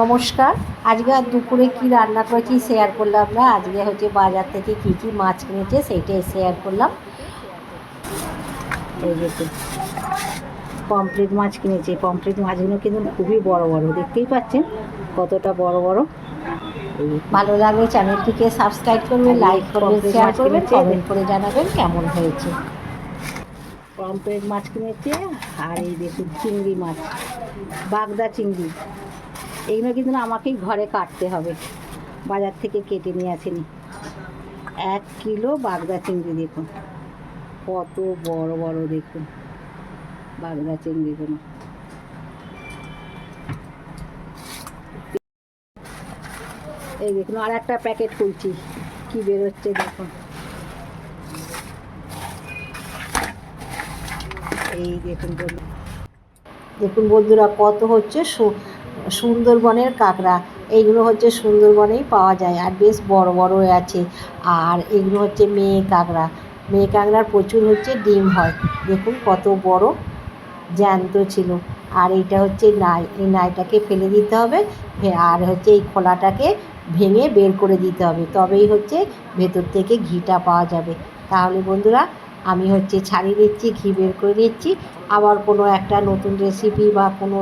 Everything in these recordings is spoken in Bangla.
নমস্কার। আজকে আর দুপুরে কী রান্না করেছি শেয়ার করলাম না। আজকে হচ্ছে বাজার থেকে কী মাছ কিনেছে সেইটাই শেয়ার করলাম। এই দেখুন পমফ্রেট মাছ কিনেছে। পমফ্রেট মাছগুলো কিন্তু খুবই বড় বড়, দেখতেই পাচ্ছেন কতটা বড় বড়। ভালো লাগলে চ্যানেলটিকে সাবস্ক্রাইব করবেন, লাইক করবেন, শেয়ার করবেন, কমেন্ট করে জানাবেন কেমন হয়েছে। পমফ্রেট মাছ কিনেছে। আর এই দেখুন চিংড়ি মাছ, বাগদা চিংড়ি। এইগুলো কিন্তু আমাকেই ঘরে কাটতে হবে, বাজার থেকে কেটে নিয়ে আসেনি। 1 কিলো বাগদা চিংড়ি, দেখুন কত বড় বড়, দেখুন বাগদা চিংড়িগুলো। এই দেখুন আর একটা প্যাকেট খুলছি, কি বেরোচ্ছে দেখুন। এই দেখুন দেখুন বন্ধুরা, কত হচ্ছে সুন্দরবনের কাঁকড়া। এইগুলো হচ্ছে সুন্দরবনেই পাওয়া যায় আর বেশ বড় বড় আছে। আর এগুলো হচ্ছে মেয়ে কাঁকড়া। মেয়ে কাঁকড়ার প্রচুর হচ্ছে ডিম হয়, দেখুন কত বড় জ্যান্ত ছিল। আর এইটা হচ্ছে নাই, এই নাইটাকে ফেলে দিতে হবে। আর হচ্ছে এই খোলাটাকে ভেঙে বের করে দিতে হবে, তবেই হচ্ছে ভেতর থেকে ঘিটা পাওয়া যাবে। তাহলে বন্ধুরা আমি হচ্ছে ছাড়িয়ে নিচ্ছি, ঘি বের করে নিচ্ছি। আবার কোনো একটা নতুন রেসিপি বা কোনো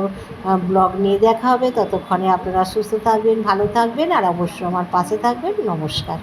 ব্লগ নিয়ে দেখা হবে। ততক্ষণে আপনারা সুস্থ থাকবেন, ভালো থাকবেন আর অবশ্যই আমার পাশে থাকবেন। নমস্কার।